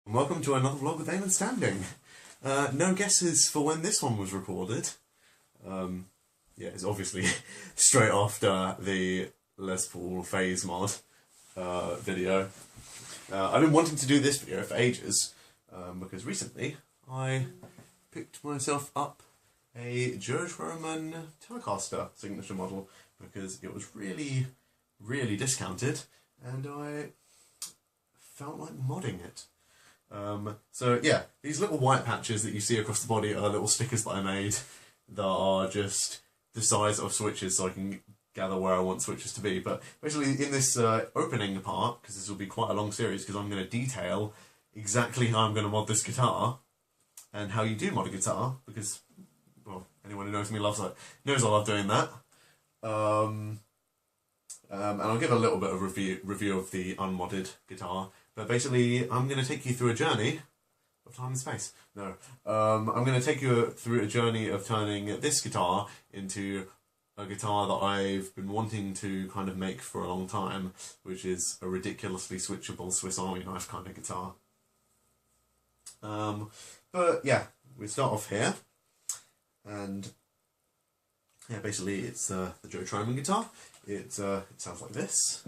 And welcome to another vlog with Eamon Standing. No guesses for when this one was recorded. Yeah, it's obviously straight after the Les Paul Phase mod video. I've been wanting to do this video for ages, because recently I picked myself up a Joe Trohman Telecaster Signature model because it was really discounted and I felt like modding it. So yeah, these little white patches that you see across the body are little stickers that I made that are just the size of switches so I can gather where I want switches to be. But basically in this opening part, because this will be quite a long series because I'm going to detail exactly how I'm going to mod this guitar and how you do mod a guitar, because, well, anyone who knows me knows I love doing that. And I'll give a little bit of review of the unmodded guitar. But basically, I'm going to take you through a journey of time and space. No. I'm going to take you through a journey of turning this guitar into a guitar that I've been wanting to kind of make for a long time, which is a ridiculously switchable Swiss Army knife kind of guitar. But yeah, we start off here. And yeah, basically it's the Joe Trohman guitar. It sounds like this.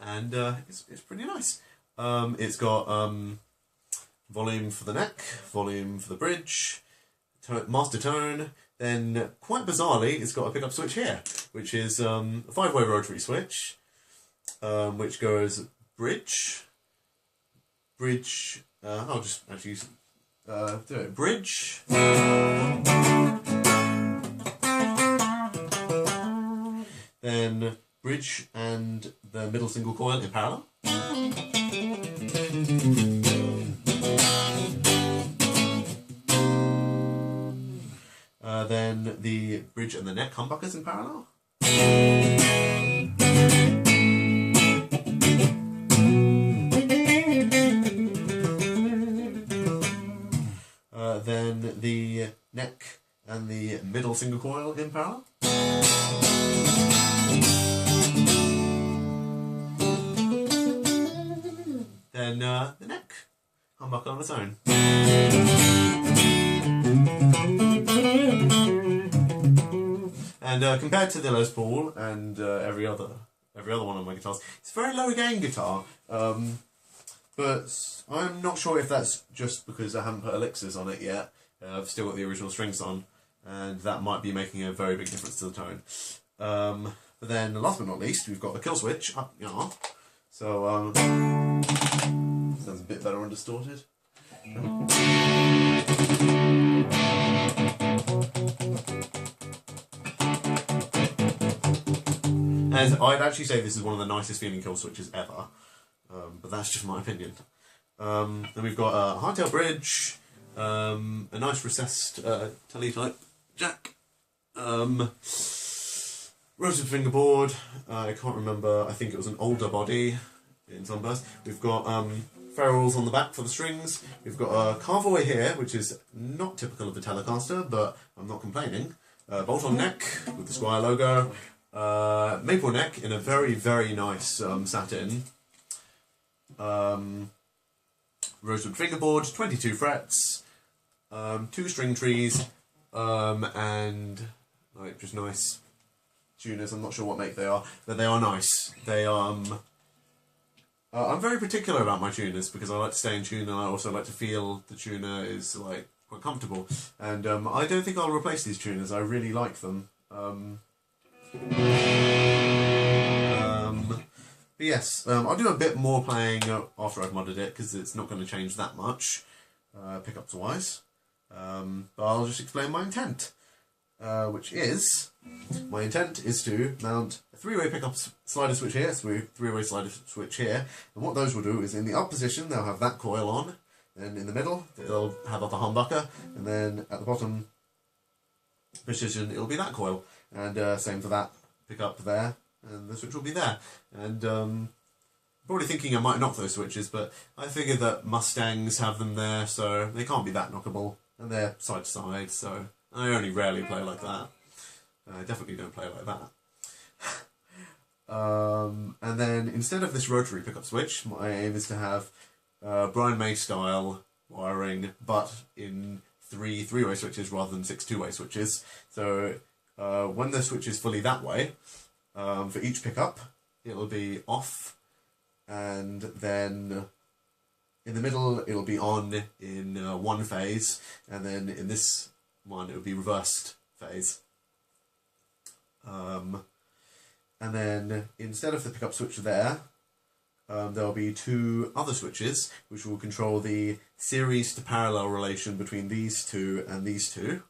And it's pretty nice. It's got volume for the neck, volume for the bridge, master tone. Then, quite bizarrely, it's got a pickup switch here, which is a 5-way rotary switch, which goes bridge. I'll just actually do it. Bridge. Then bridge and the middle single coil in parallel. Then the bridge and the neck humbuckers in parallel. Then the neck and the middle single coil in parallel. Then the neck humbucker on its own. And compared to the Les Paul and every other one of my guitars, it's a very low gain guitar. But I'm not sure if that's just because I haven't put elixirs on it yet. I've still got the original strings on, and that might be making a very big difference to the tone. But then, last but not least, we've got the kill switch up here. So, sounds a bit better undistorted. And I'd actually say this is one of the nicest feeling kill switches ever. But that's just my opinion. Then we've got a hardtail bridge, a nice recessed tele-type jack, rosewood fingerboard. I can't remember, I think it was an older body in Sunburst. We've got ferrules on the back for the strings. We've got a carveaway here, which is not typical of a Telecaster, but I'm not complaining. Bolt-on neck with the Squier logo. Maple neck in a very nice satin. Rosewood fingerboard, 22 frets, 2 string trees, and like just nice tuners. I'm not sure what make they are, but they are nice. They I'm very particular about my tuners because I like to stay in tune, and I also like to feel the tuner is like quite comfortable. And I don't think I'll replace these tuners. I really like them. But yes, I'll do a bit more playing after I've modded it because it's not going to change that much, pickups wise. But I'll just explain my intent, which is, my intent is to mount a 3-way pickup slider switch here, so 3-way slider switch here, and what those will do is in the up position they'll have that coil on, and in the middle they'll have up a humbucker, and then at the bottom position it'll be that coil, and same for that pickup there. And the switch will be there. And probably thinking I might knock those switches, but I figured that Mustangs have them there, so they can't be that knockable. And they're side to side, so I only rarely play like that. I definitely don't play like that. And then instead of this rotary pickup switch, my aim is to have Brian May style wiring, but in three-way switches rather than 6 two-way switches. So when the switch is fully that way, for each pickup, it'll be off, and then in the middle it'll be on in one phase, and then in this one it'll be reversed phase. And then instead of the pickup switch there, there'll be 2 other switches which will control the series to parallel relation between these 2 and these 2.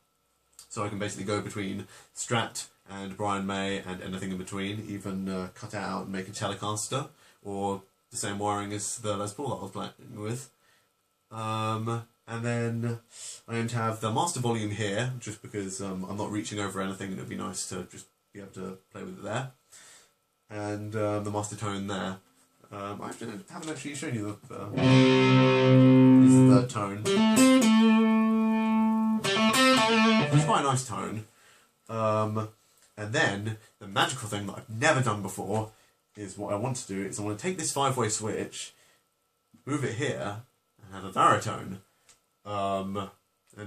So I can basically go between Strat and Brian May and anything in between, even cut it out and make a Telecaster, or the same wiring as the Les Paul that I was playing with. And then I aim to have the master volume here, just because I'm not reaching over anything and it would be nice to just be able to play with it there. And the master tone there. I haven't actually shown you the this is the tone. It's quite a nice tone. And then the magical thing that I've never done before is what I want to do is I want to take this 5-way switch, move it here, and have a baritone. And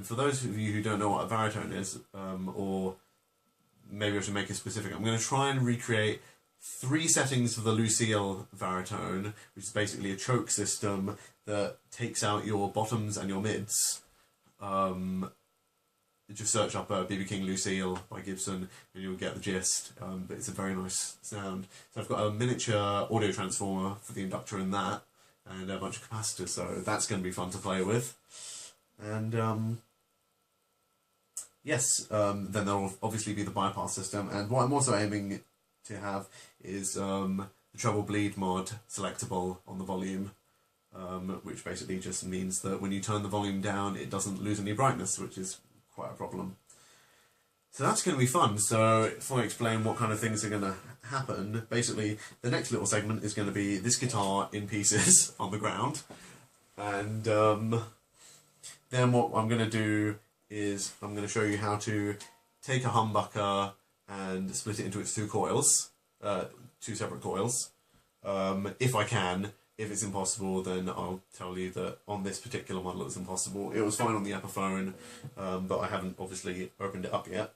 for those of you who don't know what a baritone is, or maybe I should make it specific, I'm going to try and recreate 3 settings for the Lucille baritone, which is basically a choke system that takes out your bottoms and your mids. Just search up B.B. King Lucille by Gibson and you'll get the gist, but it's a very nice sound. So I've got a miniature audio transformer for the inductor in that, and a bunch of capacitors, so that's going to be fun to play with. And yes, then there'll obviously be the bypass system, and what I'm also aiming to have is the treble bleed mod selectable on the volume, which basically just means that when you turn the volume down it doesn't lose any brightness, which is quite a problem. So that's going to be fun. So if I explain what kind of things are going to happen, basically the next little segment is going to be this guitar in pieces on the ground, and then what I'm going to do is I'm going to show you how to take a humbucker and split it into its 2 coils, 2 separate coils, if I can. If it's impossible, then I'll tell you that on this particular model it was impossible. It was fine on the Epiphone, but I haven't obviously opened it up yet.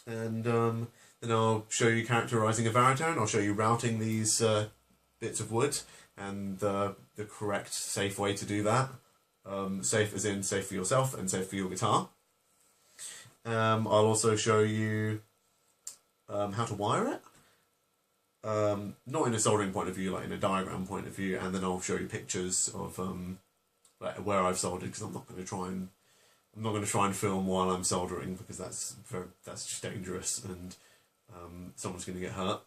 And then I'll show you characterising a baritone. I'll show you routing these bits of wood and the correct, safe way to do that. Safe as in safe for yourself and safe for your guitar. I'll also show you how to wire it. Not in a soldering point of view, like in a diagram point of view, and then I'll show you pictures of like where I've soldered, because I'm not going to try and film while I'm soldering, because that's just dangerous, and someone's going to get hurt.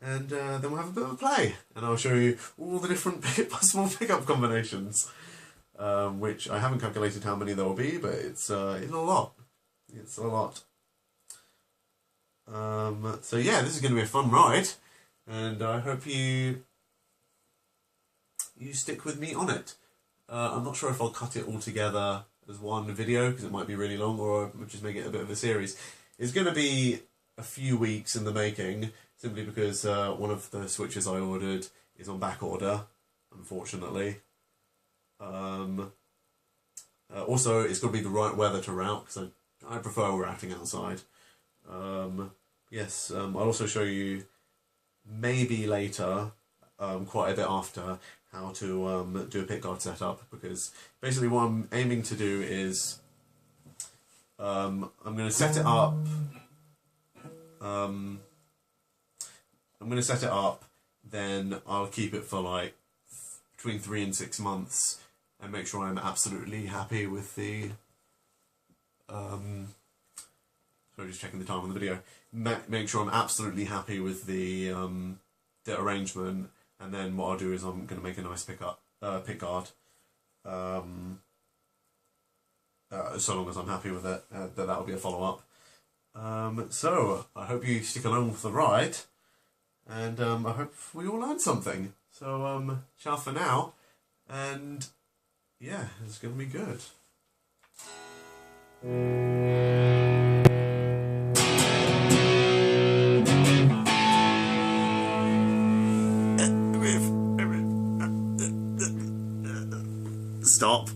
And then we'll have a bit of a play, and I'll show you all the different possible pickup combinations, which I haven't calculated how many there will be, but it's a lot. It's a lot. So yeah, this is going to be a fun ride, and I hope you stick with me on it. I'm not sure if I'll cut it all together as one video, because it might be really long, or I'll just make it a bit of a series. It's going to be a few weeks in the making, simply because one of the switches I ordered is on back order, unfortunately. Also, it's got to be the right weather to route, because I prefer routing outside. Yes, I'll also show you, maybe later, quite a bit after, how to do a pickguard setup, because basically what I'm aiming to do is I'm going to set it up. Then I'll keep it for like between 3 and 6 months, and make sure I'm absolutely happy with the sorry, just checking the time on the video. Make sure I'm absolutely happy with the arrangement, and then what I'll do is I'm going to make a nice pickguard. So long as I'm happy with it, that'll be a follow-up. So I hope you stick along for the ride, and I hope we all learned something. So ciao for now, and yeah, it's going to be good. Stop.